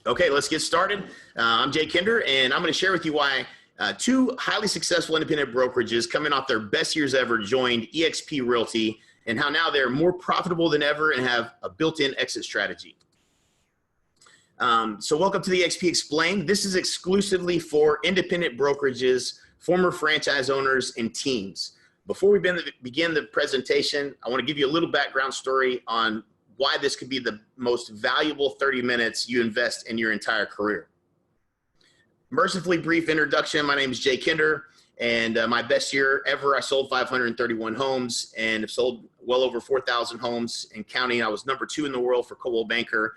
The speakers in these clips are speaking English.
Okay, let's get started. I'm Jay Kinder, and I'm going to share with you why two highly successful independent brokerages coming off their best years ever joined EXP Realty, and how now they're more profitable than ever and have a built-in exit strategy. So welcome to the EXP Explained. This is exclusively for independent brokerages, former franchise owners, and teams. Before we begin the presentation, I want to give you a little background story on why this could be the most valuable 30 minutes you invest in your entire career. Mercifully brief introduction. My name is Jay Kinder, and my best year ever, I sold 531 homes and have sold well over 4,000 homes and counting. I was number 2 in the world for Coldwell Banker,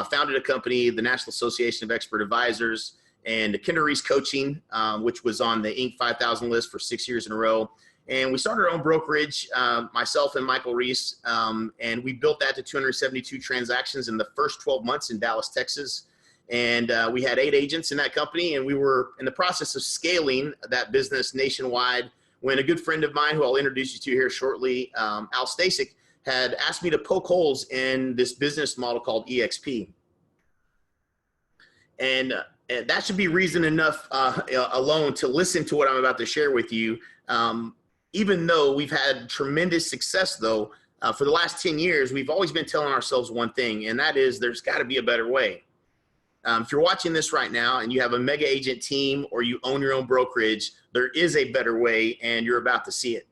founded a company, the National Association of Expert Advisors, and Kinder Reese Coaching, which was on the Inc. 5000 list for 6 years in a row. And we started our own brokerage, myself and Michael Reese, and we built that to 272 transactions in the first 12 months in Dallas, Texas. And we had 8 agents in that company, and we were in the process of scaling that business nationwide when a good friend of mine, who I'll introduce you to here shortly, Al Stasik, had asked me to poke holes in this business model called EXP. And that should be reason enough alone to listen to what I'm about to share with you. Even though we've had tremendous success, though, for the last 10 years, we've always been telling ourselves one thing, and that is there's got to be a better way. If you're watching this right now and you have a mega agent team or you own your own brokerage, there is a better way, and you're about to see it.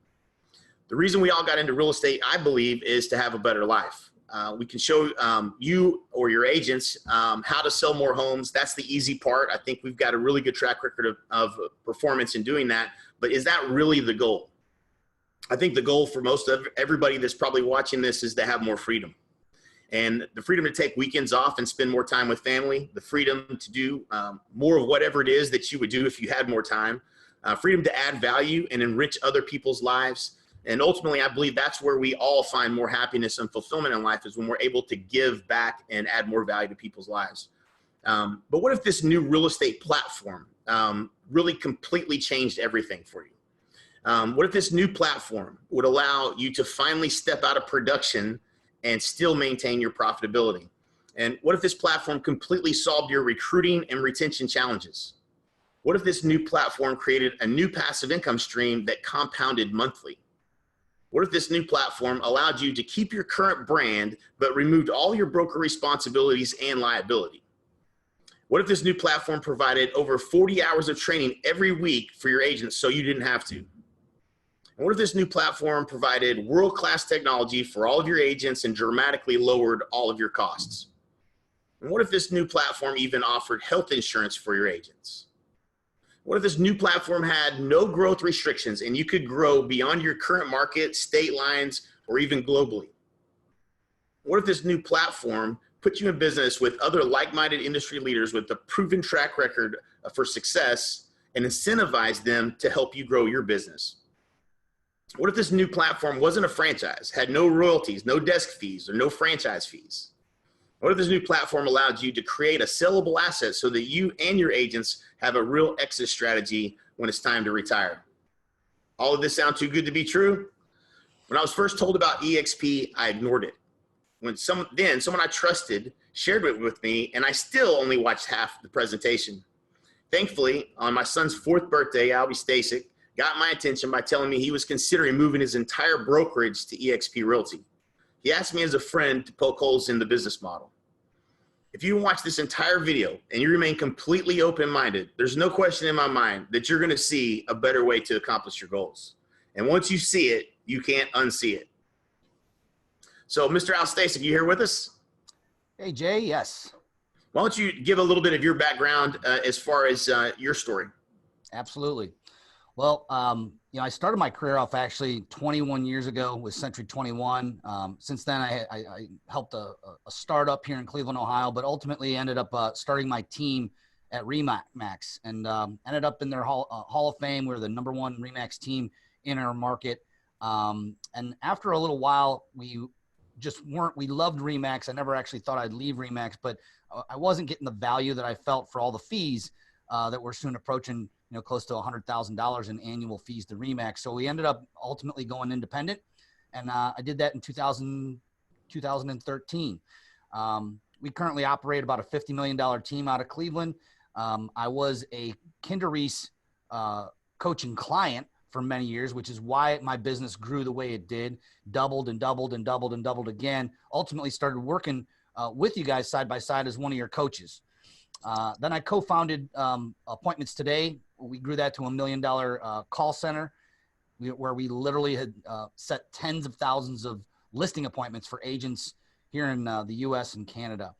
The reason we all got into real estate, I believe, is to have a better life. We can show you or your agents how to sell more homes. That's the easy part. I think we've got a really good track record of performance in doing that. But is that really the goal? I think the goal for most of everybody that's probably watching this is to have more freedom. And the freedom to take weekends off and spend more time with family, the freedom to do more of whatever it is that you would do if you had more time, freedom to add value and enrich other people's lives. And ultimately, I believe that's where we all find more happiness and fulfillment in life, is when we're able to give back and add more value to people's lives. But what if this new real estate platform really completely changed everything for you? What if this new platform would allow you to finally step out of production and still maintain your profitability? And what if this platform completely solved your recruiting and retention challenges? What if this new platform created a new passive income stream that compounded monthly? What if this new platform allowed you to keep your current brand, but removed all your broker responsibilities and liability? What if this new platform provided over 40 hours of training every week for your agents so you didn't have to? And what if this new platform provided world-class technology for all of your agents and dramatically lowered all of your costs? And what if this new platform even offered health insurance for your agents? What if this new platform had no growth restrictions and you could grow beyond your current market, state lines, or even globally? What if this new platform put you in business with other like-minded industry leaders with a proven track record for success and incentivized them to help you grow your business? What if this new platform wasn't a franchise, had no royalties, no desk fees, or no franchise fees? What if this new platform allowed you to create a sellable asset so that you and your agents have a real exit strategy when it's time to retire? All of this sound too good to be true? When I was first told about EXP, I ignored it. Someone I trusted shared it with me, and I still only watched half the presentation. Thankfully, on my son's 4th birthday, Albie Stasik got my attention by telling me he was considering moving his entire brokerage to EXP Realty. He asked me as a friend to poke holes in the business model. If you watch this entire video and you remain completely open-minded, there's no question in my mind that you're going to see a better way to accomplish your goals. And once you see it, you can't unsee it. So, Mr. Al Stasik, you here with us? Hey, Jay, yes. Why don't you give a little bit of your background as far as your story? Absolutely. Well, I started my career off actually 21 years ago with Century 21. Since then, I helped a startup here in Cleveland, Ohio, but ultimately ended up starting my team at RE/MAX and ended up in their Hall of Fame. We were the #1 RE/MAX team in our market. And after a little while, we loved RE/MAX. I never actually thought I'd leave RE/MAX, but I wasn't getting the value that I felt for all the fees that were soon approaching, close to $100,000 in annual fees to RE/MAX. So we ended up ultimately going independent. And I did that in 2013. we currently operate about a $50 million team out of Cleveland. I was a Kinder Reese coaching client for many years, which is why my business grew the way it did, doubled and doubled and doubled and doubled again. Ultimately started working with you guys side by side as one of your coaches. Then I co-founded Appointments Today. We grew that to $1 million call center where we literally had set tens of thousands of listing appointments for agents here in the U.S. and Canada.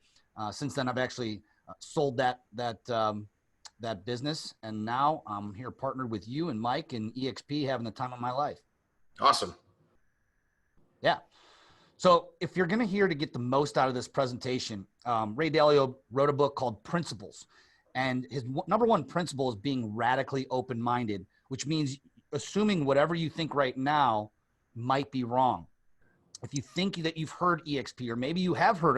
Since then, I've actually sold that business, and now I'm here partnered with you and Mike and EXP, having the time of my life. Awesome. Yeah. So if you're going to hear to get the most out of this presentation, Ray Dalio wrote a book called Principles, and his number one principle is being radically open-minded, which means assuming whatever you think right now might be wrong. If you think that you've heard EXP, or maybe you have heard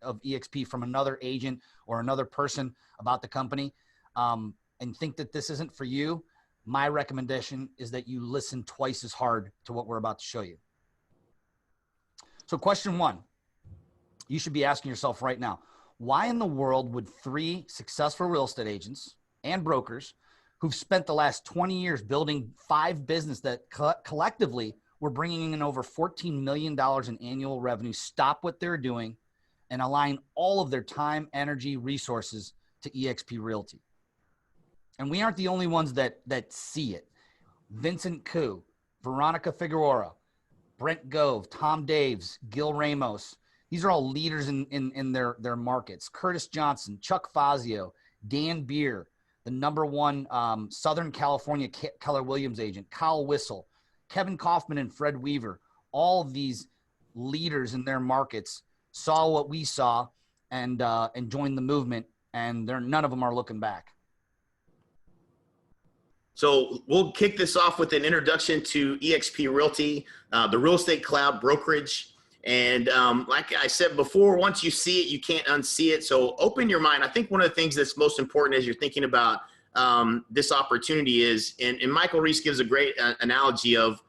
of EXP from another agent or another person about the company, and think that this isn't for you, my recommendation is that you listen twice as hard to what we're about to show you. So question one, you should be asking yourself right now, why in the world would 3 successful real estate agents and brokers who've spent the last 20 years building 5 businesses that collectively were bringing in over $14 million in annual revenue stop what they're doing and align all of their time, energy, resources to EXP Realty? And we aren't the only ones that see it. Vincent Koo, Veronica Figueroa, Brent Gove, Tom Daves, Gil Ramos. These are all leaders in their markets. Curtis Johnson, Chuck Fazio, Dan Beer, the #1 Southern California Keller Williams agent, Kyle Whistle, Kevin Kaufman and Fred Weaver. All of these leaders in their markets saw what we saw and joined the movement, and none of them are looking back. So we'll kick this off with an introduction to EXP Realty, the real estate cloud brokerage. And like I said before, once you see it, you can't unsee it. So open your mind. I think one of the things that's most important as you're thinking about this opportunity is, and Michael Reese gives a great analogy of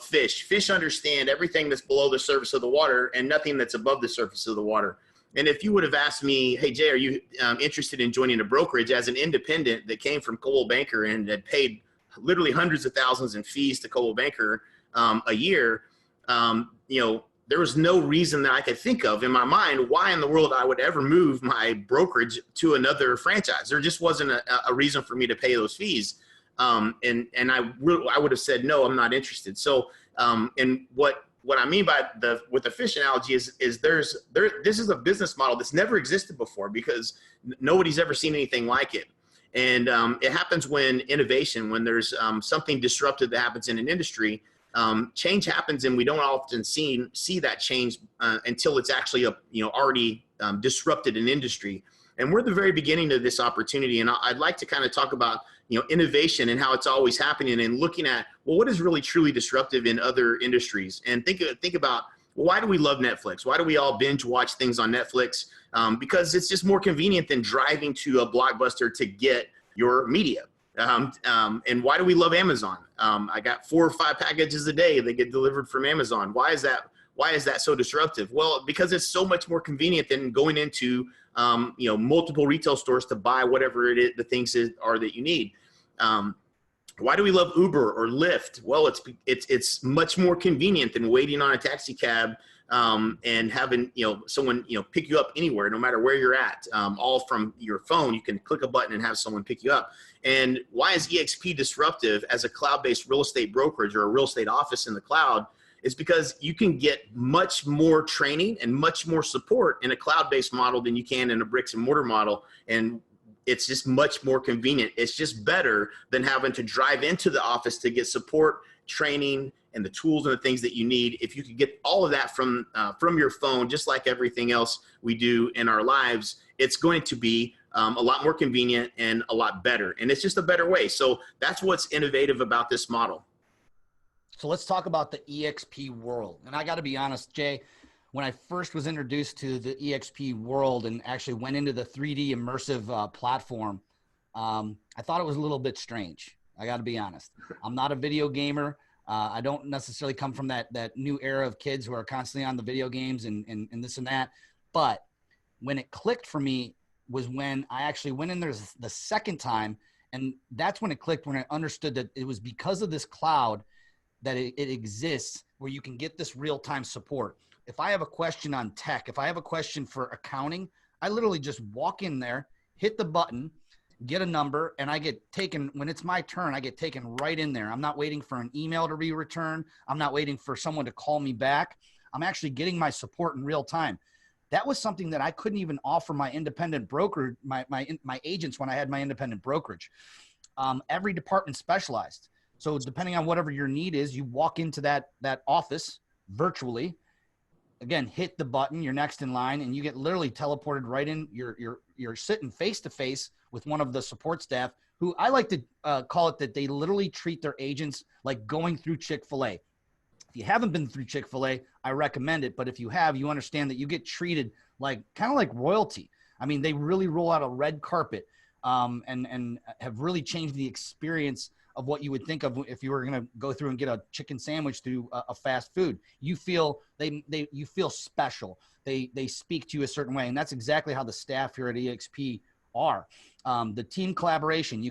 fish. Fish understand everything that's below the surface of the water and nothing that's above the surface of the water. And if you would have asked me, hey, Jay, are you interested in joining a brokerage as an independent that came from Coldwell Banker and had paid literally hundreds of thousands in fees to Coldwell Banker a year, there was no reason that I could think of in my mind why in the world I would ever move my brokerage to another franchise. There just wasn't a reason for me to pay those fees. And I would have said, no, I'm not interested. So, and what I mean by with the fish analogy is this is a business model that's never existed before because nobody's ever seen anything like it. And it happens when there's something disruptive that happens in an industry, change happens, and we don't often see that change until it's actually already disrupted an industry. And we're at the very beginning of this opportunity, and I'd like to kind of talk about innovation and how it's always happening, and looking at, well, what is really truly disruptive in other industries, and think about, well, why do we love Netflix? Why do we all binge watch things on Netflix? Because it's just more convenient than driving to a Blockbuster to get your media. And why do we love Amazon? I got 4 or 5 packages a day that get delivered from Amazon. Why is that so disruptive? Well, because it's so much more convenient than going into multiple retail stores to buy whatever it is, the things are that you need. Why do we love Uber or Lyft? Well, it's much more convenient than waiting on a taxi cab and having someone pick you up anywhere, no matter where you're at. All from your phone, you can click a button and have someone pick you up. And why is EXP disruptive as a cloud-based real estate brokerage or a real estate office in the cloud? Is because you can get much more training and much more support in a cloud-based model than you can in a bricks and mortar model. And it's just much more convenient. It's just better than having to drive into the office to get support, training, and the tools and the things that you need. If you could get all of that from your phone, just like everything else we do in our lives, it's going to be a lot more convenient and a lot better. And it's just a better way. So that's what's innovative about this model. So let's talk about the EXP world. And I got to be honest, Jay, when I first was introduced to the EXP world and actually went into the 3D immersive platform, I thought it was a little bit strange. I got to be honest. I'm not a video gamer. I don't necessarily come from that new era of kids who are constantly on the video games and this and that. But when it clicked for me was when I actually went in there the second time. And that's when it clicked, when I understood that it was because of this cloud that it exists where you can get this real-time support. If I have a question on tech, if I have a question for accounting, I literally just walk in there, hit the button, get a number, and I get taken, when it's my turn, I get taken right in there. I'm not waiting for an email to be returned. I'm not waiting for someone to call me back. I'm actually getting my support in real time. That was something that I couldn't even offer my independent broker, my agents when I had my independent brokerage. Every department specialized. So depending on whatever your need is, you walk into that office virtually, again, hit the button, you're next in line, and you get literally teleported right in. You're sitting face to face with one of the support staff, who I like to call it that they literally treat their agents like going through Chick-fil-A. If you haven't been through Chick-fil-A, I recommend it. But if you have, you understand that you get treated like kind of like royalty. I mean, they really roll out a red carpet and have really changed the experience of what you would think of if you were going to go through and get a chicken sandwich through a fast food. You feel you feel special. They speak to you a certain way, and that's exactly how the staff here at EXP are. The team collaboration,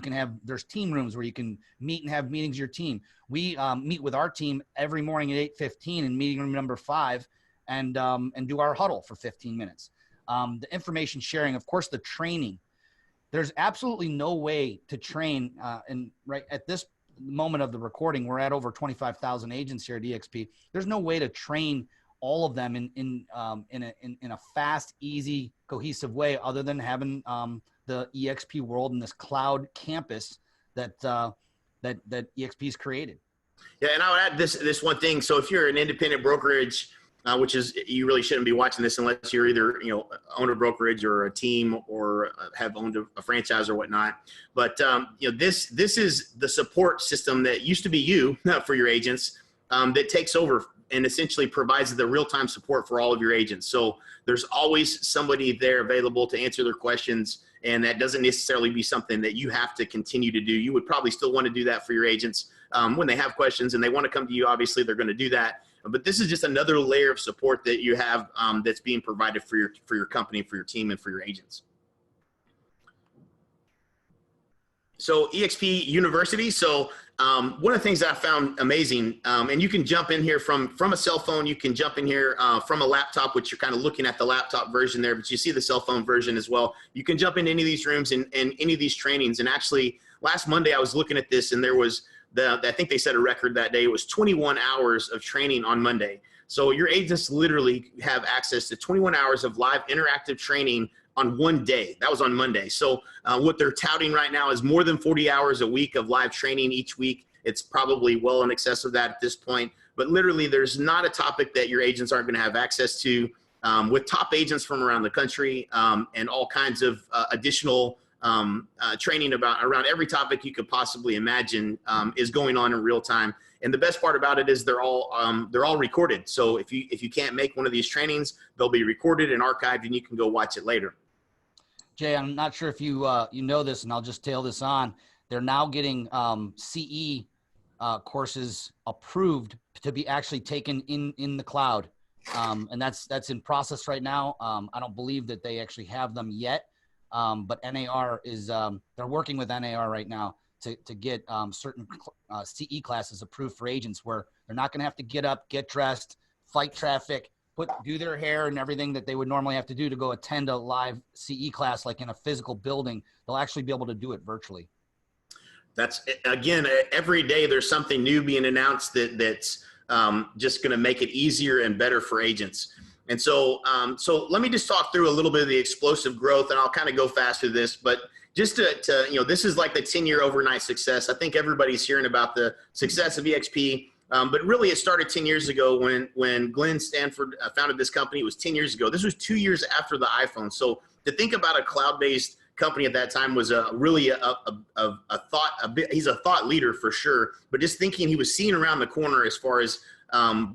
there's team rooms where you can meet and have meetings with your team. We meet with our team every morning at 8:15 in meeting room number 5 and do our huddle for 15 minutes. The information sharing, of course, the training. There's absolutely no way to train. And right at this moment of the recording, we're at over 25,000 agents here at EXP. There's no way to train all of them in a fast, easy, cohesive way, other than having the EXP world and this cloud campus that EXP's created. Yeah, and I would add this one thing. So if you're an independent brokerage, which is, you really shouldn't be watching this unless you're either, own a brokerage or a team or have owned a franchise or whatnot. But this is the support system that used to be you for your agents, that takes over and essentially provides the real-time support for all of your agents. So there's always somebody there available to answer their questions, and that doesn't necessarily be something that you have to continue to do. You would probably still want to do that for your agents when they have questions and they want to come to you. Obviously, they're going to do that. But this is just another layer of support that you have that's being provided for your company, for your team, and for your agents. So EXP University. So one of the things that I found amazing, and you can jump in here from a cell phone, you can jump in here from a laptop, which you're kind of looking at the laptop version there, but you see the cell phone version as well. You can jump in any of these rooms and any of these trainings. And actually, last Monday I was looking at this, and there was I think they set a record that day. It was 21 hours of training on Monday. So your agents literally have access to 21 hours of live interactive training on one day. That was on Monday. So what they're touting right now is more than 40 hours a week of live training each week. It's probably well in excess of that at this point. But literally, there's not a topic that your agents aren't going to have access to, with top agents from around the country, and all kinds of additional training around every topic you could possibly imagine is going on in real time. And the best part about it is they're all recorded. So if you can't make one of these trainings, they'll be recorded and archived, and you can go watch it later. Jay, I'm not sure if you know this, and I'll just tail this on. They're now getting CE courses approved to be actually taken in the cloud, and that's in process right now. I don't believe that they actually have them yet. But NAR is, they're working with NAR right now to get certain CE classes approved for agents, where they're not going to have to get up, get dressed, fight traffic, do their hair and everything that they would normally have to do to go attend a live CE class like in a physical building. They'll actually be able to do it virtually. That's, again, every day there's something new being announced that's just going to make it easier and better for agents. And so let me just talk through a little bit of the explosive growth, and I'll kind of go fast through this, but just to this is like the 10-year overnight success. I think everybody's hearing about the success of EXP, but really it started 10 years ago when Glenn Stanford founded this company. It was 10 years ago. This was 2 years after the iPhone. So to think about a cloud-based company at that time was really a thought. He's a thought leader for sure, but just thinking he was seeing around the corner as far as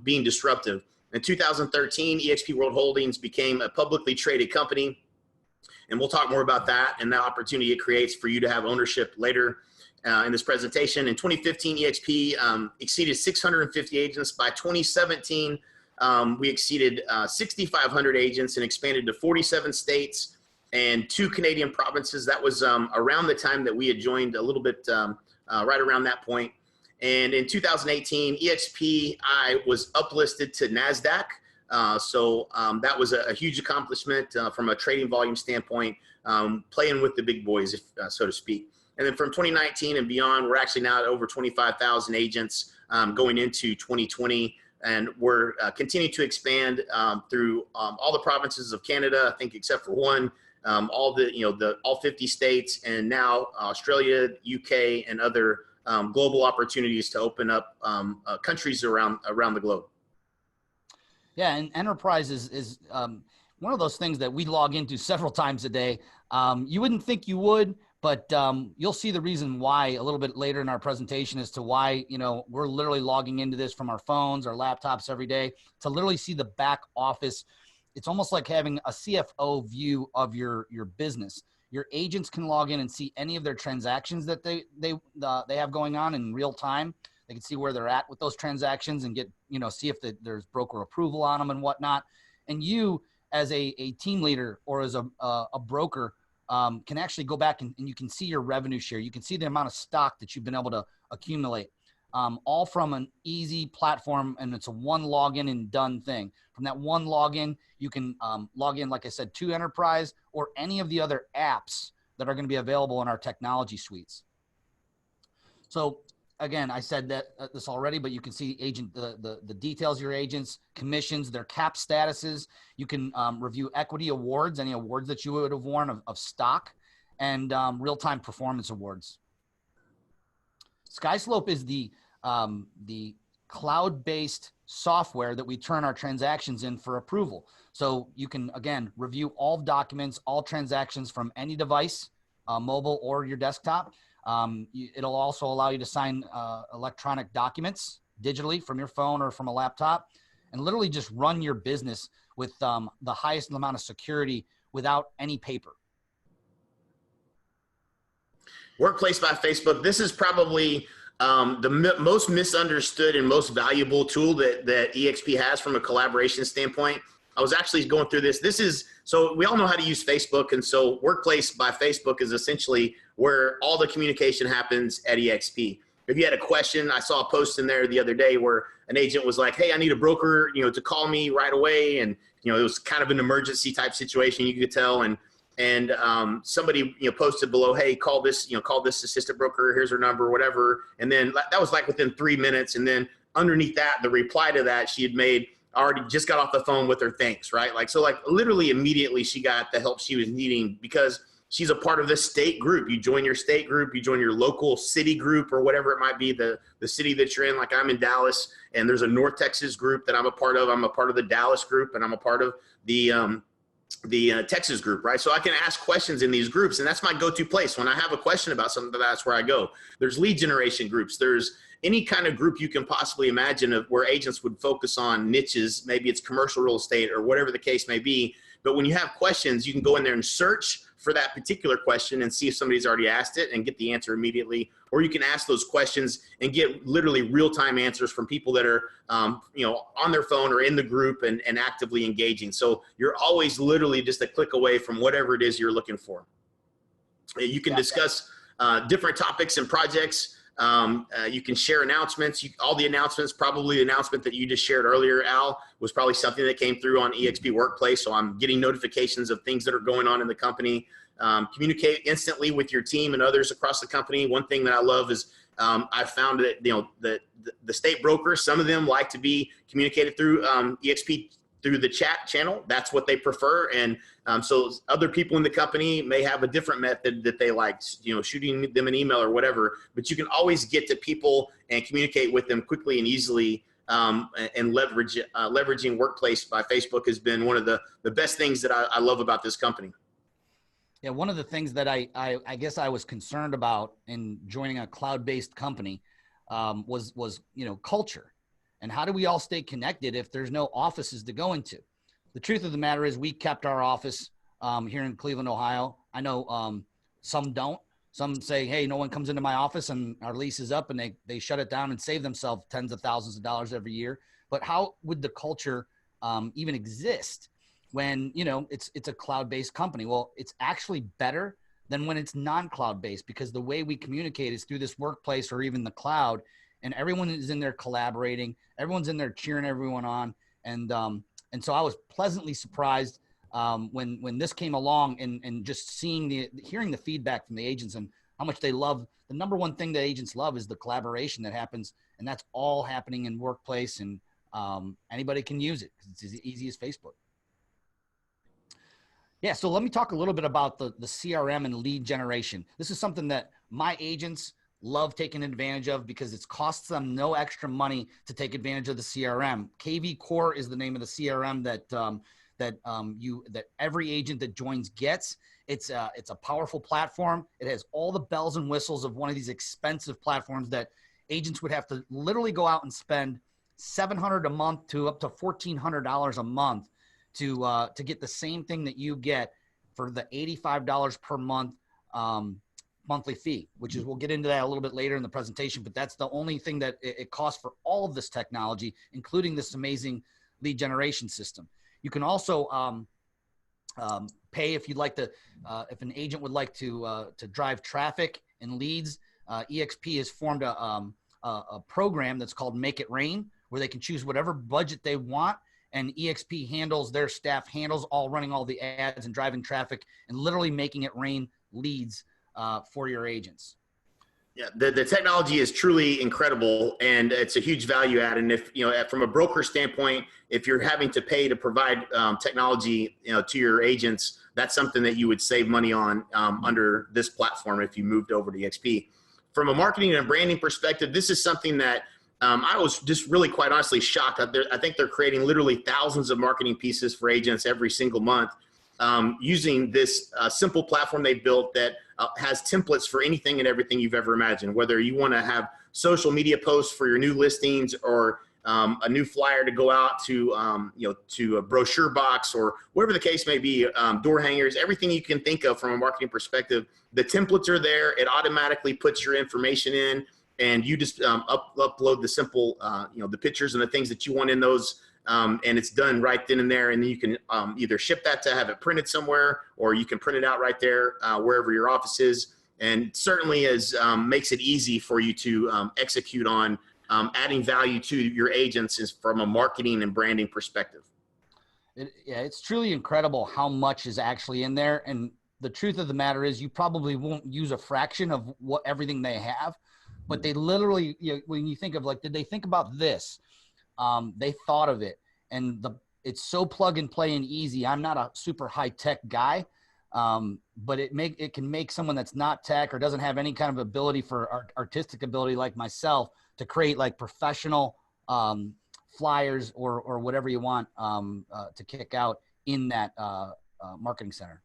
being disruptive. In 2013, EXP World Holdings became a publicly traded company, and we'll talk more about that and the opportunity it creates for you to have ownership later in this presentation. In 2015, EXP exceeded 650 agents. By 2017, we exceeded 6,500 agents and expanded to 47 states and 2 Canadian provinces. That was around the time that we had joined, a little bit right around that point. And in 2018, EXPI was uplisted to NASDAQ. That was a huge accomplishment from a trading volume standpoint, playing with the big boys, if, so to speak. And then from 2019 and beyond, we're actually now at over 25,000 agents going into 2020. And we're continuing to expand through all the provinces of Canada, I think except for one, all 50 states, and now Australia, UK, and other global opportunities to open up countries around the globe. Yeah, and enterprise is one of those things that we log into several times a day. You wouldn't think you would, but you'll see the reason why a little bit later in our presentation as to why, we're literally logging into this from our phones, our laptops every day to literally see the back office. It's almost like having a CFO view of your business. Your agents can log in and see any of their transactions that they have going on in real time. They can see where they're at with those transactions and get, see if there's broker approval on them and whatnot. And you as a team leader or as a broker can actually go back and you can see your revenue share. You can see the amount of stock that you've been able to accumulate, all from an easy platform. And it's a one login and done thing. From that one login, you can log in, like I said, to Enterprise or any of the other apps that are going to be available in our technology suites. So again, I said that this already, but you can see the details of your agents, commissions, their cap statuses. You can review equity awards, any awards that you would have won of stock, and real-time performance awards. SkySlope is the cloud-based software that we turn our transactions in for approval. So you can, again, review all documents, all transactions from any device, mobile or your desktop. It'll also allow you to sign electronic documents digitally from your phone or from a laptop and literally just run your business with the highest amount of security without any paper. Workplace by Facebook. This is probably the most misunderstood and most valuable tool that EXP has from a collaboration standpoint. I was actually going through this. So we all know how to use Facebook. And so Workplace by Facebook is essentially where all the communication happens at EXP. If you had a question, I saw a post in there the other day where an agent was like, hey, I need a broker, to call me right away. And, it was kind of an emergency type situation, you could tell. And somebody, posted below, hey, call this assistant broker, here's her number, whatever. And then that was like within 3 minutes. And then underneath that, the reply to that, she had made, already just got off the phone with her thanks, right? So literally immediately she got the help she was needing because she's a part of this state group. You join your state group, you join your local city group or whatever it might be, the city that you're in. Like I'm in Dallas and there's a North Texas group that I'm a part of. I'm a part of the Dallas group and I'm a part of the Texas group, right? So I can ask questions in these groups and that's my go-to place. When I have a question about something, that's where I go. There's lead generation groups. There's any kind of group you can possibly imagine of where agents would focus on niches. Maybe it's commercial real estate or whatever the case may be. But when you have questions, you can go in there and search for that particular question and see if somebody's already asked it and get the answer immediately. Or you can ask those questions and get literally real-time answers from people that are, on their phone or in the group and actively engaging. So you're always literally just a click away from whatever it is you're looking for. You can discuss different topics and projects. You can share announcements. All the announcements, probably the announcement that you just shared earlier, Al, was probably something that came through on EXP Workplace. So I'm getting notifications of things that are going on in the company. Communicate instantly with your team and others across the company. One thing that I love is I've found that the state brokers, some of them like to be communicated through EXP through the chat channel. That's what they prefer. And so other people in the company may have a different method that they like, shooting them an email or whatever, but you can always get to people and communicate with them quickly and easily. And leveraging Workplace by Facebook has been one of the best things that I love about this company. Yeah, one of the things that I guess I was concerned about in joining a cloud-based company was culture. And how do we all stay connected if there's no offices to go into? The truth of the matter is we kept our office here in Cleveland, Ohio. I know some don't. Some say, hey, no one comes into my office and our lease is up, and they shut it down and save themselves tens of thousands of dollars every year. but how would the culture even exist when, you know, it's a cloud-based company? Well, it's actually better than when it's non-cloud-based, because the way we communicate is through this workplace or even the cloud, and everyone is in there collaborating, everyone's in there cheering everyone on. And so I was pleasantly surprised when this came along, and just hearing the feedback from the agents and how much they love. The number one thing that agents love is the collaboration that happens, and that's all happening in workplace, and anybody can use it because it's as easy as Facebook. Yeah, so let me talk a little bit about the CRM and lead generation. This is something that my agents love taking advantage of because it costs them no extra money to take advantage of the CRM. KV Core is the name of the CRM that every agent that joins gets. It's a powerful platform. It has all the bells and whistles of one of these expensive platforms that agents would have to literally go out and spend $700 a month to up to $1,400 a month to get the same thing that you get for the $85 per month monthly fee, which is, we'll get into that a little bit later in the presentation, but that's the only thing that it costs for all of this technology, including this amazing lead generation system. You can also pay if you'd like to, if an agent would like to drive traffic and leads. EXP has formed a program that's called Make It Rain, where they can choose whatever budget they want, and EXP handles, their staff handles running all the ads and driving traffic and literally making it rain leads for your agents. Yeah, the technology is truly incredible, and it's a huge value add. And if, you know, from a broker standpoint, if you're having to pay to provide technology, you know, to your agents, that's something that you would save money on under this platform if you moved over to EXP. From a marketing and branding perspective, this is something that I was just really, quite honestly, shocked. I think they're creating literally thousands of marketing pieces for agents every single month using this simple platform they built that has templates for anything and everything you've ever imagined. Whether you want to have social media posts for your new listings, or a new flyer to go out to, you know, to a brochure box, or whatever the case may be, door hangers, everything you can think of from a marketing perspective, the templates are there. It automatically puts your information in, and you just upload the simple, you know, the pictures and the things that you want in those, and it's done right then and there. And then you can either ship that to have it printed somewhere, or you can print it out right there wherever your office is. And certainly makes it easy for you to execute on adding value to your agents is from a marketing and branding perspective. Yeah, it's truly incredible how much is actually in there. And the truth of the matter is, you probably won't use a fraction of what everything they have. But they literally, you know, when you think of like, did they think about this? They thought of it, and it's so plug and play and easy. I'm not a super high tech guy, but it can make someone that's not tech or doesn't have any kind of ability for artistic ability like myself to create like professional flyers or whatever you want to kick out in that marketing center.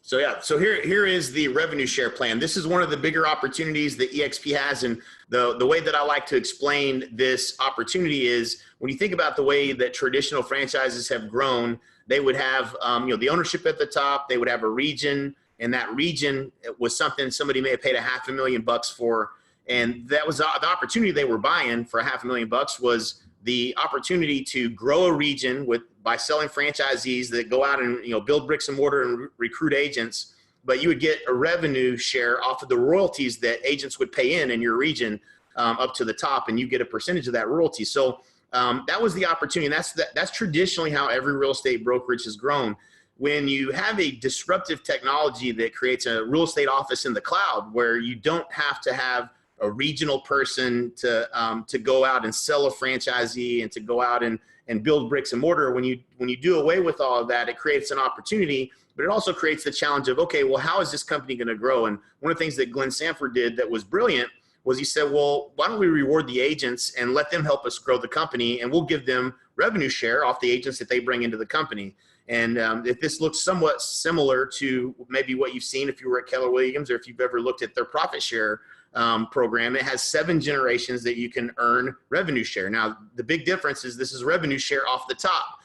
So yeah, so here is the revenue share plan. This is one of the bigger opportunities that EXP has, and the way that I like to explain this opportunity is, when you think about the way that traditional franchises have grown, they would have you know, the ownership at the top, they would have a region, and that region was something somebody may have paid $500,000 for, and that was the opportunity they were buying for $500,000 was the opportunity to grow a region by selling franchisees that go out and, you know, build bricks and mortar and recruit agents, but you would get a revenue share off of the royalties that agents would pay in your region up to the top, and you get a percentage of that royalty. So that was the opportunity. That's traditionally how every real estate brokerage has grown. When you have a disruptive technology that creates a real estate office in the cloud, where you don't have to have a regional person to go out and sell a franchisee and to go out and build bricks and mortar. When you do away with all of that, it creates an opportunity, but it also creates the challenge of, okay, well, how is this company going to grow? And one of the things that Glenn Sanford did that was brilliant was he said, well, why don't we reward the agents and let them help us grow the company, and we'll give them revenue share off the agents that they bring into the company. And if this looks somewhat similar to maybe what you've seen if you were at Keller Williams, or if you've ever looked at their profit share program, it has 7 generations that you can earn revenue share. Now, the big difference is this is revenue share off the top,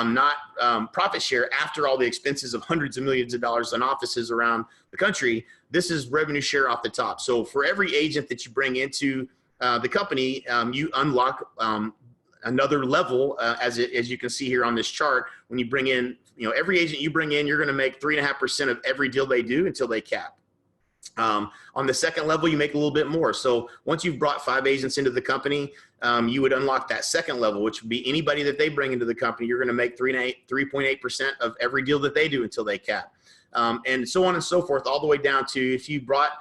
not profit share after all the expenses of hundreds of millions of dollars in offices around the country. This is revenue share off the top. So for every agent that you bring into the company, you unlock another level, as you can see here on this chart. When you bring in, every agent you bring in, you're going to make 3.5% of every deal they do until they cap. On the second level, you make a little bit more. So once you've brought 5 agents into the company, you would unlock that second level, which would be anybody that they bring into the company. You're going to make 3.8% of every deal that they do until they cap. And so on and so forth, all the way down to, if you brought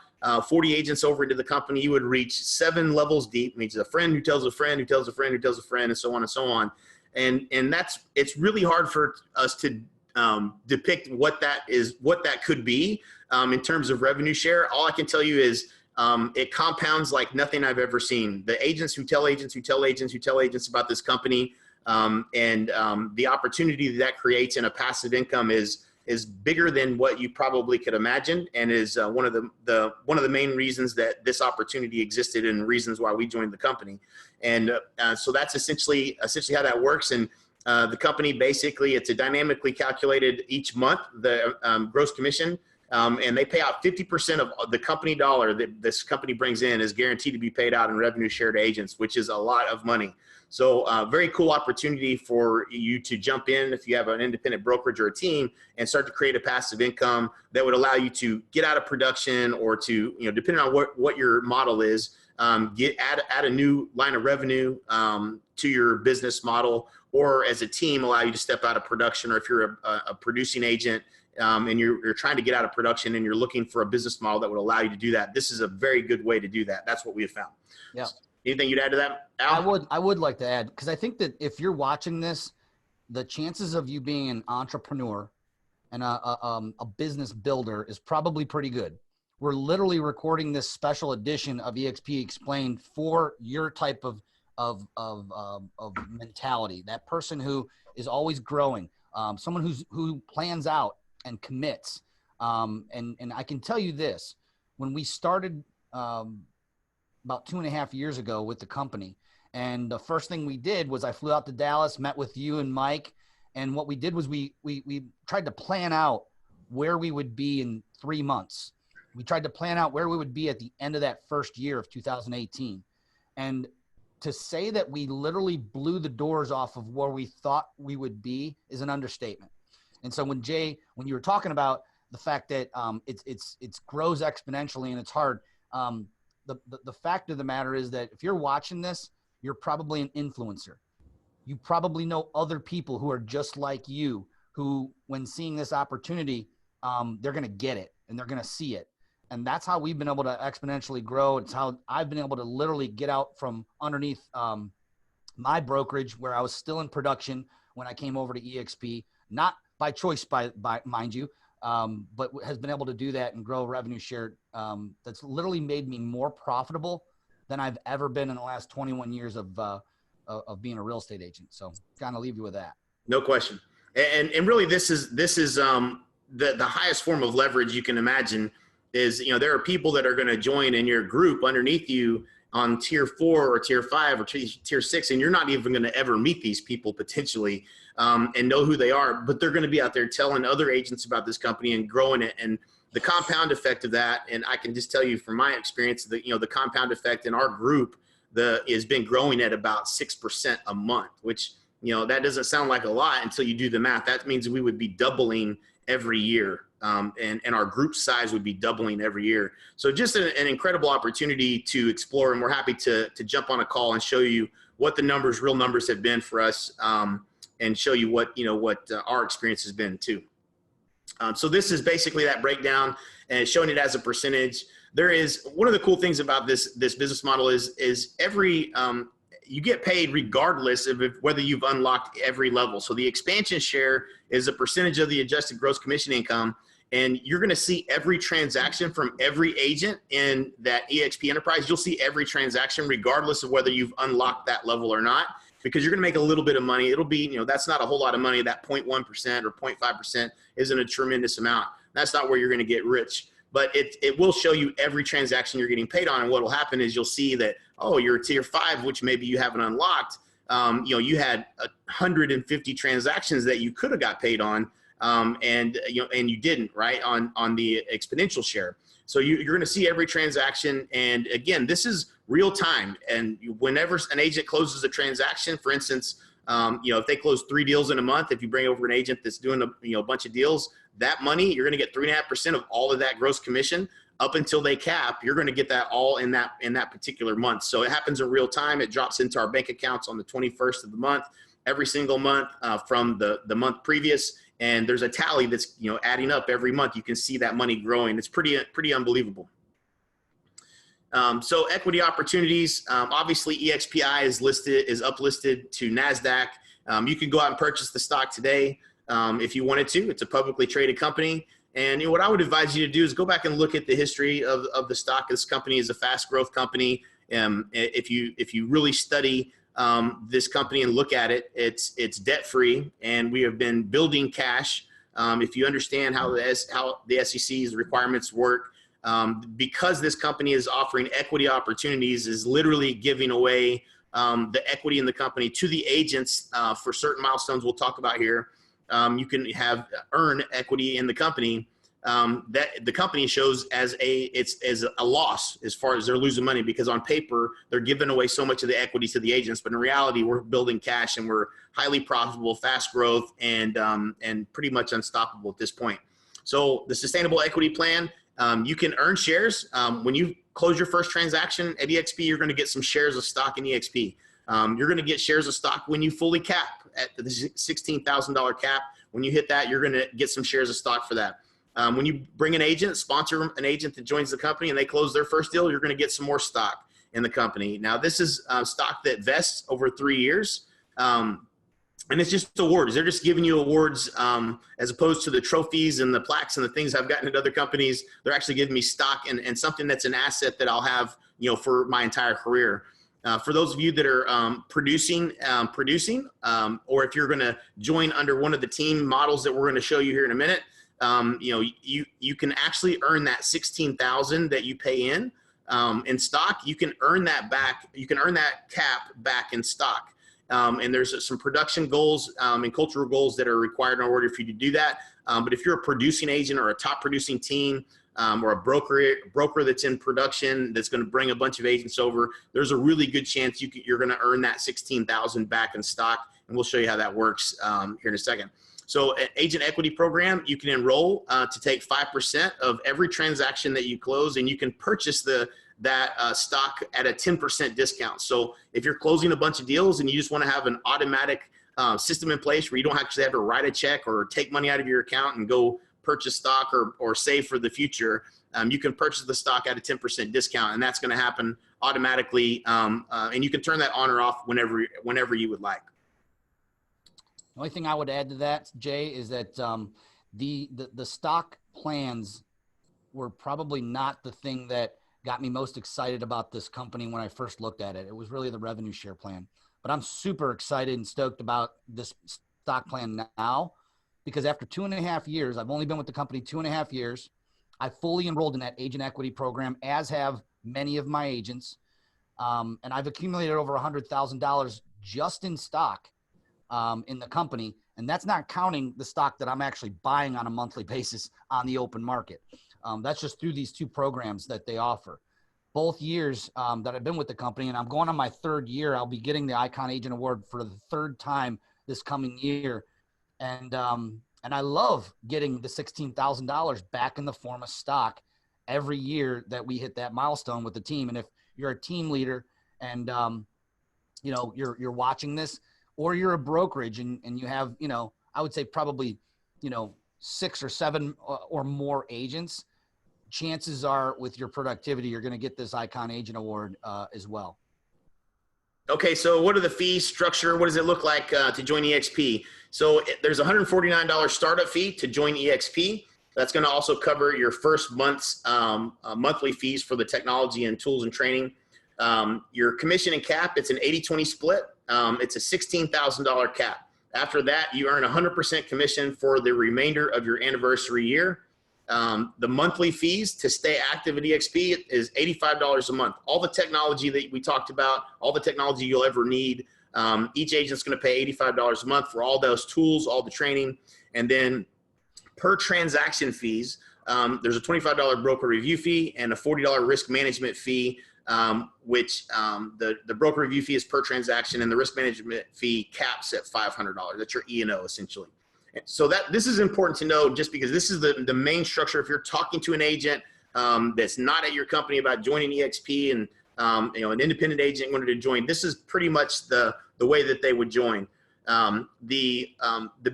40 agents over into the company, you would reach 7 levels deep. It means a friend who tells a friend who tells a friend who tells a friend, and so on and so on. And it's really hard for us to depict what that could be in terms of revenue share. All I can tell you is it compounds like nothing I've ever seen. The agents who tell agents who tell agents who tell agents about this company, and the opportunity that creates in a passive income is bigger than what you probably could imagine, and is one of the main reasons that this opportunity existed, and reasons why we joined the company. And so that's essentially how that works. And the company, basically, it's a dynamically calculated each month, the gross commission, and they pay out 50% of the company dollar that this company brings in is guaranteed to be paid out in revenue share to agents, which is a lot of money. So very cool opportunity for you to jump in if you have an independent brokerage or a team, and start to create a passive income that would allow you to get out of production, or to, depending on what your model is, add a new line of revenue to your business model, or as a team allow you to step out of production. Or if you're a producing agent, and you're trying to get out of production and you're looking for a business model that would allow you to do that, this is a very good way to do that. That's what we have found. Yeah. Anything you'd add to that, Al? I would like to add, because I think that if you're watching this, the chances of you being an entrepreneur and a business builder is probably pretty good. We're literally recording this special edition of EXP Explained for your type of mentality. That person who is always growing, someone who plans out and commits. And I can tell you this: when we started about 2.5 years ago with the company, and the first thing we did was I flew out to Dallas, met with you and Mike, and what we did was we tried to plan out where we would be in 3 months. We tried to plan out where we would be at the end of that first year of 2018. And to say that we literally blew the doors off of where we thought we would be is an understatement. And so when you were talking about the fact that it's grows exponentially and it's hard, the fact of the matter is that if you're watching this, you're probably an influencer. You probably know other people who are just like you, who, when seeing this opportunity, they're going to get it and they're going to see it. And that's how we've been able to exponentially grow. It's how I've been able to literally get out from underneath my brokerage, where I was still in production when I came over to EXP, not by choice, by mind you, but has been able to do that and grow revenue share. That's literally made me more profitable than I've ever been in the last 21 years of being a real estate agent. So kind of leave you with that. No question. And really, this is the highest form of leverage you can imagine. Is, there are people that are going to join in your group underneath you on tier 4 or tier 5 or tier 6, and you're not even going to ever meet these people potentially and know who they are, but they're going to be out there telling other agents about this company and growing it. And the compound effect of that, and I can just tell you from my experience that, the compound effect in our group has been growing at about 6% a month, which, that doesn't sound like a lot until you do the math. That means we would be doubling every year. And our group size would be doubling every year. So just an incredible opportunity to explore. And we're happy to jump on a call and show you what the real numbers have been for us, and show you what our experience has been too. So this is basically that breakdown and showing it as a percentage. There is one of the cool things about this business model is every, you get paid regardless of whether you've unlocked every level. So the expansion share is a percentage of the adjusted gross commission income. And you're going to see every transaction from every agent in that EXP enterprise. You'll see every transaction regardless of whether you've unlocked that level or not, because you're going to make a little bit of money. It'll be, that's not a whole lot of money. That 0.1% or 0.5% isn't a tremendous amount. That's not where you're going to get rich. But it will show you every transaction you're getting paid on. And what will happen is you'll see that, oh, you're tier 5, which maybe you haven't unlocked. You had 150 transactions that you could have got paid on. And you didn't, right, on the exponential share. So you're going to see every transaction. And again, this is real time. And whenever an agent closes a transaction, for instance, if they close 3 deals in a month, if you bring over an agent that's doing a bunch of deals, that money, you're going to get 3.5% of all of that gross commission up until they cap. You're going to get that all in that particular month. So it happens in real time. It drops into our bank accounts on the 21st of the month, every single month from the month previous. And there's a tally that's adding up every month. You can see that money growing. It's pretty unbelievable. So equity opportunities, obviously EXPI is uplisted to NASDAQ. You can go out and purchase the stock today if you wanted to. It's a publicly traded company. And what I would advise you to do is go back and look at the history of the stock. This company is a fast growth company. If you really study this company and look at it, it's debt free, and we have been building cash. If you understand how the SEC's requirements work, because this company is offering equity opportunities, is literally giving away the equity in the company to the agents for certain milestones we'll talk about here. You can earn equity in the company that the company shows as a loss as far as they're losing money, because on paper they're giving away so much of the equity to the agents, but in reality we're building cash and we're highly profitable, fast growth, and pretty much unstoppable at this point. So the sustainable equity plan, you can earn shares when you close your first transaction at EXP. You're going to get some shares of stock in EXP. You're going to get shares of stock when you fully cap at the $16,000 cap. When you hit that, you're going to get some shares of stock for that. When you bring an agent, sponsor an agent that joins the company, and they close their first deal, you're going to get some more stock in the company. Now, this is stock that vests over 3 years. And it's just awards. They're just giving you awards as opposed to the trophies and the plaques and the things I've gotten at other companies. They're actually giving me stock and something that's an asset that I'll have, for my entire career. For those of you that are producing, or if you're going to join under one of the team models that we're going to show you here in a minute, you can actually earn that $16,000 that you pay in stock. You can earn that back. You can earn that cap back in stock. And there's some production goals and cultural goals that are required in order for you to do that. But if you're a producing agent or a top producing team, or a broker that's in production that's going to bring a bunch of agents over, there's a really good chance you're going to earn that $16,000 back in stock. And we'll show you how that works here in a second. So an agent equity program, you can enroll to take 5% of every transaction that you close, and you can purchase that stock at a 10% discount. So if you're closing a bunch of deals and you just want to have an automatic system in place where you don't actually have to write a check or take money out of your account and go purchase stock or save for the future, you can purchase the stock at a 10% discount, and that's going to happen automatically. And you can turn that on or off whenever you would like. The only thing I would add to that, Jay, is that the stock plans were probably not the thing that got me most excited about this company when I first looked at it. It was really the revenue share plan. But I'm super excited and stoked about this stock plan now, because after 2.5 years, I've only been with the company 2.5 years. I fully enrolled in that agent equity program, as have many of my agents. And I've accumulated over $100,000 just in stock in the company. And that's not counting the stock that I'm actually buying on a monthly basis on the open market. That's just through these 2 programs that they offer. Both years that I've been with the company, and I'm going on my 3rd year, I'll be getting the Icon Agent Award for the 3rd time this coming year. And I love getting the $16,000 back in the form of stock every year that we hit that milestone with the team. And if you're a team leader and, you're watching this, or you're a brokerage and you have, I would say probably, 6 or 7 or more agents, chances are with your productivity, you're going to get this Icon Agent Award as well. Okay, so what are the fees structure? What does it look like to join EXP? So there's a $149 startup fee to join EXP. That's going to also cover your first month's monthly fees for the technology and tools and training. Your commission and cap, it's an 80-20 split. It's a $16,000 cap. After that, you earn 100% commission for the remainder of your anniversary year. The monthly fees to stay active at EXP is $85 a month. All the technology that we talked about, all the technology you'll ever need, each agent's going to pay $85 a month for all those tools, all the training. And then per transaction fees, there's a $25 broker review fee and a $40 risk management fee which the broker review fee is per transaction, and the risk management fee caps at $500. That's your E&O essentially. So this is important to know, just because this is the main structure. If you're talking to an agent that's not at your company about joining EXP, and an independent agent wanted to join, this is pretty much the way that they would join. The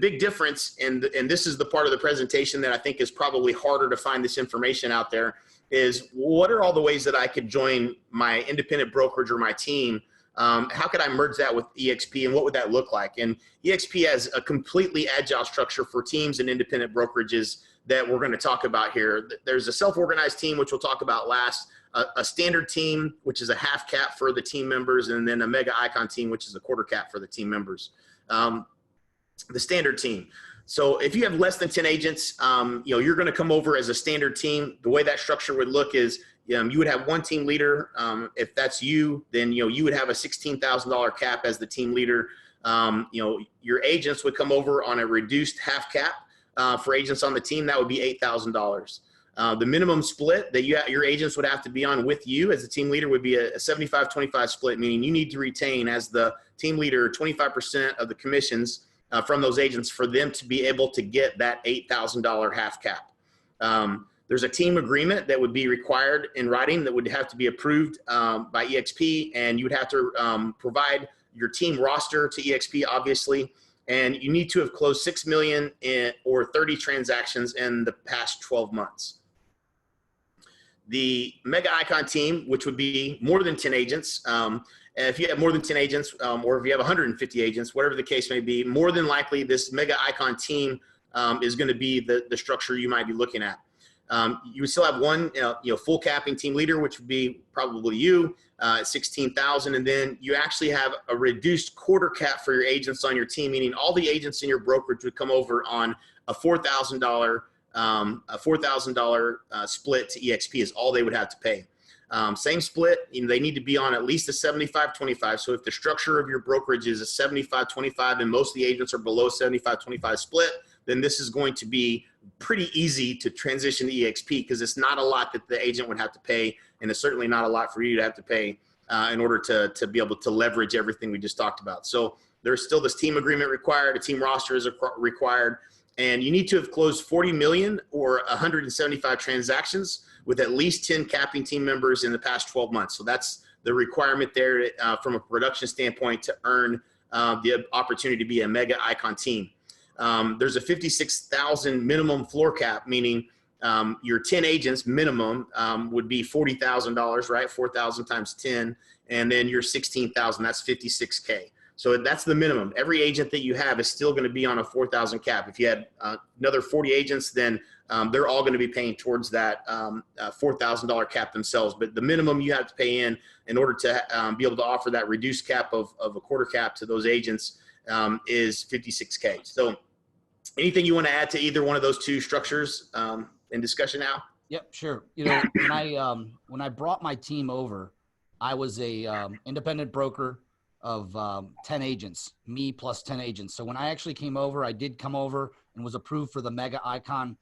big difference, and this is the part of the presentation that I think is probably harder to find this information out there, is what are all the ways that I could join my independent brokerage or my team? How could I merge that with EXP, and what would that look like? And EXP has a completely agile structure for teams and independent brokerages that we're going to talk about here. There's a self-organized team, which we'll talk about last, a standard team, which is a half cap for the team members, and then a mega icon team, which is a quarter cap for the team members. The standard team. So if you have less than 10 agents, you're going to come over as a standard team. The way that structure would look is, you would have one team leader. If that's you, then you would have a $16,000 cap as the team leader. Your agents would come over on a reduced half cap. For agents on the team, that would be $8,000. The minimum split that your agents would have to be on with you as the team leader would be a 75-25 split, meaning you need to retain, as the team leader, 25% of the commissions from those agents for them to be able to get that $8,000 half cap. There's a team agreement that would be required in writing that would have to be approved by EXP, and you would have to provide your team roster to EXP, obviously, and you need to have closed 6 million or 30 transactions in the past 12 months. The mega icon team, which would be more than 10 agents, if you have more than 10 agents, or if you have 150 agents, whatever the case may be, more than likely this mega icon team is going to be the structure you might be looking at. You would still have one full capping team leader, which would be probably you, at 16,000, and then you actually have a reduced quarter cap for your agents on your team, meaning all the agents in your brokerage would come over on a $4,000 split to EXP is all they would have to pay. Same split, they need to be on at least a 75-25. So if the structure of your brokerage is a 75-25 and most of the agents are below 75-25 split, then this is going to be pretty easy to transition to EXP, because it's not a lot that the agent would have to pay, and it's certainly not a lot for you to have to pay in order to be able to leverage everything we just talked about. So there's still this team agreement required, a team roster is required, and you need to have closed 40 million or 175 transactions with at least 10 capping team members in the past 12 months. So that's the requirement there from a production standpoint to earn the opportunity to be a mega icon team. There's a 56,000 minimum floor cap, meaning your 10 agents minimum would be $40,000, right? 4,000 times 10, and then your 16,000, that's 56K. So that's the minimum. Every agent that you have is still going to be on a 4,000 cap. If you had another 40 agents, then they're all going to be paying towards that $4,000 cap themselves. But the minimum you have to pay in order to be able to offer that reduced cap of a quarter cap to those agents is 56K. So anything you want to add to either one of those two structures in discussion now? Yep, sure. When I brought my team over, I was a independent broker of 10 agents, me plus 10 agents. So when I actually came over, I did come over and was approved for the mega icon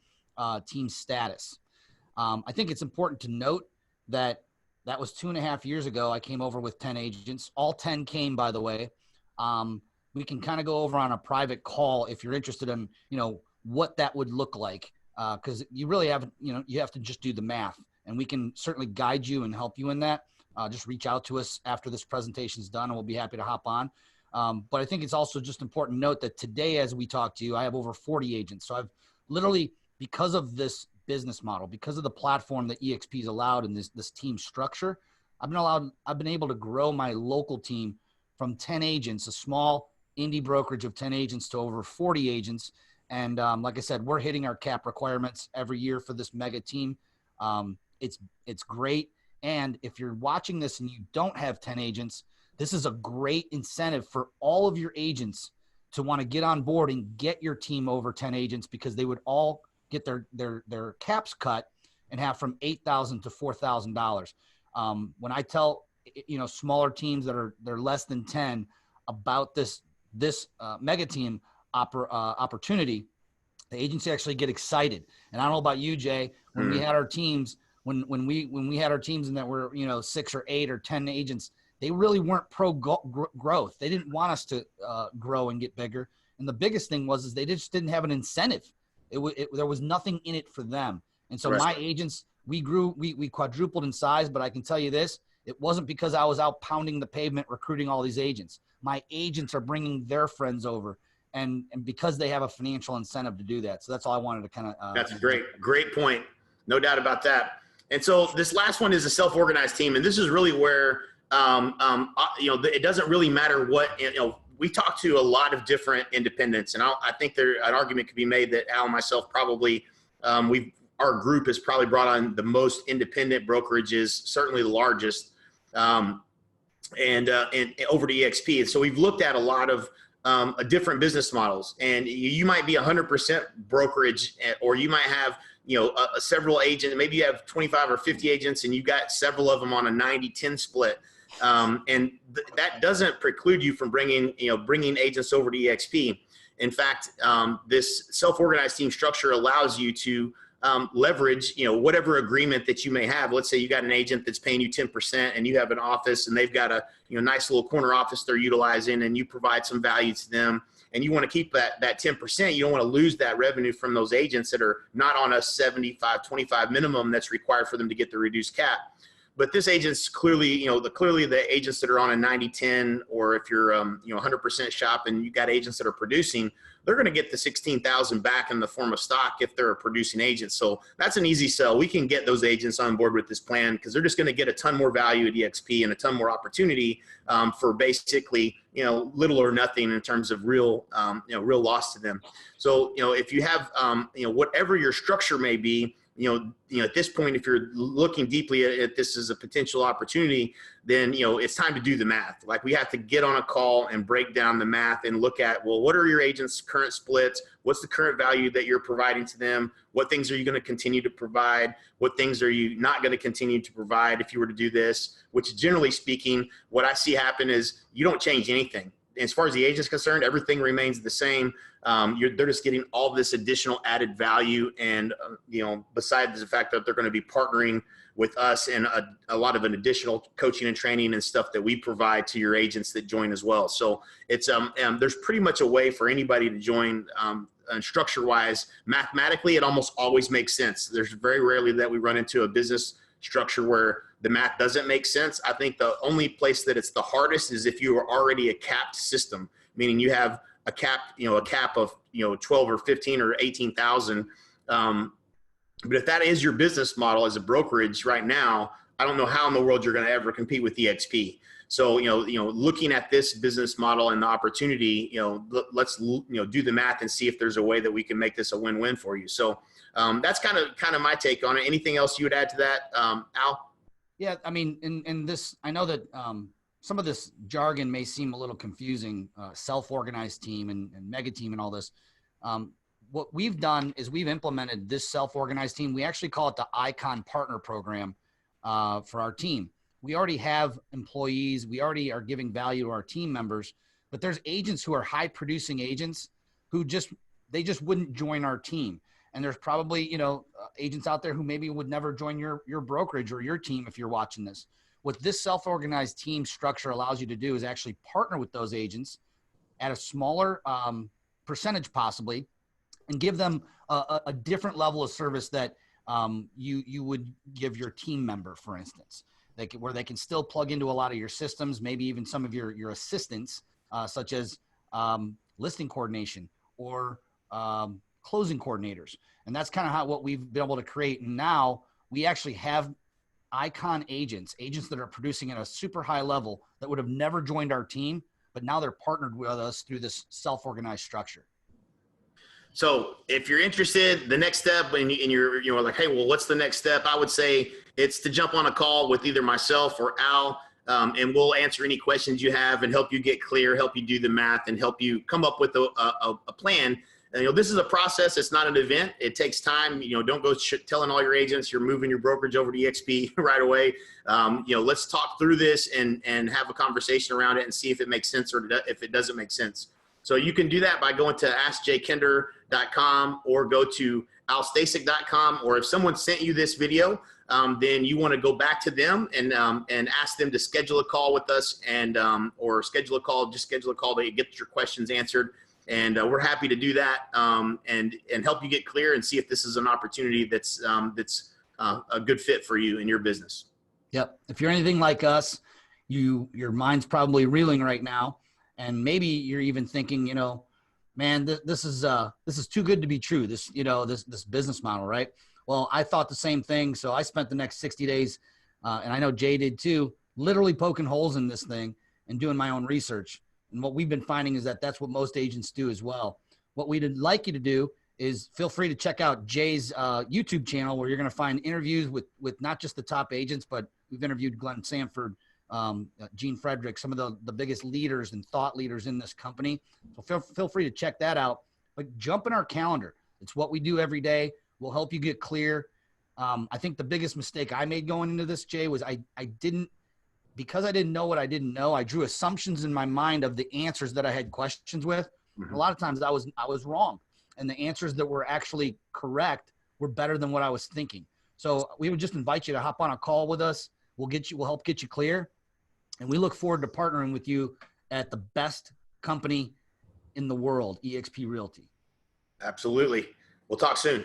team status. I think it's important to note that that was 2.5 years ago. I came over with 10 agents. All 10 came, by the way. We can kind of go over on a private call if you're interested in, what that would look like. Because you really haven't, you have to just do the math, and we can certainly guide you and help you in that. Just reach out to us after this presentation is done, and we'll be happy to hop on. But I think it's also just important to note that today, as we talk to you, I have over 40 agents. So I've literally, because of this business model, because of the platform that EXP is allowed in this team structure, I've been able to grow my local team from 10 agents, a small indie brokerage of 10 agents, to over 40 agents. And like I said, we're hitting our cap requirements every year for this mega team. It's great. And if you're watching this and you don't have 10 agents, this is a great incentive for all of your agents to want to get on board and get your team over 10 agents, because they would all get their caps cut and have from $8,000 to $4,000. When I tell, smaller teams they're less than 10 about this mega team opportunity, the agency actually get excited. And I don't know about you, Jay, when we had our teams, when we had our teams and that were, 6 or 8 or 10 agents, they really weren't pro growth. They didn't want us to grow and get bigger. And the biggest thing is they just didn't have an incentive. There was nothing in it for them. And so my agents, we grew, we quadrupled in size, but I can tell you this, it wasn't because I was out pounding the pavement recruiting all these agents. My agents are bringing their friends over, and because they have a financial incentive to do that. So that's all I wanted to kind of. That's a great point. No doubt about that. And so this last one is a self-organized team, and this is really where it doesn't really matter what we talk to a lot of different independents, and I think an argument could be made that Al and myself probably our group has probably brought on the most independent brokerages, certainly the largest, and over to EXP. And so we've looked at a lot of different business models, and you might be 100% brokerage, or you might have several agents. Maybe you have 25 or 50 agents, and you got several of them on a 90-10 split. And that doesn't preclude you from bringing agents over to EXP. In fact, this self-organized team structure allows you to leverage, whatever agreement that you may have. Let's say you got an agent that's paying you 10% and you have an office and they've got a nice little corner office they're utilizing, and you provide some value to them, and you want to keep that 10%. You don't want to lose that revenue from those agents that are not on a 75-25 minimum that's required for them to get the reduced cap. But this agent's clearly, the agents that are on a 90-10, or if you're 100% shop and you got agents that are producing, they're going to get the $16,000 back in the form of stock if they're a producing agent. So that's an easy sell. We can get those agents on board with this plan because they're just going to get a ton more value at EXP and a ton more opportunity for basically, little or nothing in terms of real loss to them. So, if you have, whatever your structure may be, at this point, if you're looking deeply at this as a potential opportunity, then, it's time to do the math. Like, we have to get on a call and break down the math and look at, well, what are your agents' current splits? What's the current value that you're providing to them? What things are you going to continue to provide? What things are you not going to continue to provide if you were to do this? Which, generally speaking, what I see happen is you don't change anything. As far as the agent's concerned, everything remains the same. They're just getting all this additional added value, and besides the fact that they're going to be partnering with us and a lot of an additional coaching and training and stuff that we provide to your agents that join as well. So it's there's pretty much a way for anybody to join. And structure-wise, mathematically, it almost always makes sense. There's very rarely that we run into a business structure where the math doesn't make sense. I think the only place that it's the hardest is if you are already a capped system, meaning you have a cap of 12 or 15 or 18,000. But if that is your business model as a brokerage right now, I don't know how in the world you're going to ever compete with EXP. So, looking at this business model and the opportunity, let's do the math and see if there's a way that we can make this a win-win for you. So that's kind of my take on it. Anything else you would add to that, Al? Yeah, I mean, in this, I know that some of this jargon may seem a little confusing, self-organized team and mega team and all this. What we've done is we've implemented this self-organized team. We actually call it the Icon Partner Program for our team. We already have employees. We already are giving value to our team members, but there's agents who are high producing agents who just wouldn't join our team. And there's probably, agents out there who maybe would never join your brokerage or your team if you're watching this. What this self-organized team structure allows you to do is actually partner with those agents at a smaller percentage possibly, and give them a different level of service that you would give your team member, for instance, where they can still plug into a lot of your systems, maybe even some of your assistants, such as listing coordination or closing coordinators. And that's kind of what we've been able to create. And now we actually have Icon agents that are producing at a super high level that would have never joined our team, but now they're partnered with us through this self-organized structure. So if you're interested, the next step, and you're like, hey, well, what's the next step? I would say it's to jump on a call with either myself or Al, and we'll answer any questions you have and help you get clear, help you do the math, and help you come up with a plan. And, this is a process. It's not an event. It takes time. Don't go telling all your agents you're moving your brokerage over to EXP right away. Let's talk through this and have a conversation around it and see if it makes sense or if it doesn't make sense. So you can do that by going to askjkender.com or go to alstasic.com, or if someone sent you this video, then you want to go back to them and ask them to schedule a call with us, and or schedule a call to get your questions answered. And we're happy to do that, and help you get clear and see if this is an opportunity that's a good fit for you in your business. Yep. If you're anything like us, your mind's probably reeling right now, and maybe you're even thinking, you know, man, this is too good to be true. This business model, right? Well, I thought the same thing. So I spent the next 60 days, and I know Jay did too, literally poking holes in this thing and doing my own research. And what we've been finding is that that's what most agents do as well. What we'd like you to do is feel free to check out Jay's YouTube channel, where you're going to find interviews with not just the top agents, but we've interviewed Glenn Sanford, Gene Frederick, some of the biggest leaders and thought leaders in this company. So feel free to check that out, but jump in our calendar. It's what we do every day. We'll help you get clear. I think the biggest mistake I made going into this, Jay, was because I didn't know what I didn't know, I drew assumptions in my mind of the answers that I had questions with. Mm-hmm. A lot of times I was wrong, and the answers that were actually correct were better than what I was thinking. So we would just invite you to hop on a call with us. We'll help get you clear. And we look forward to partnering with you at the best company in the world, EXP Realty. Absolutely. We'll talk soon.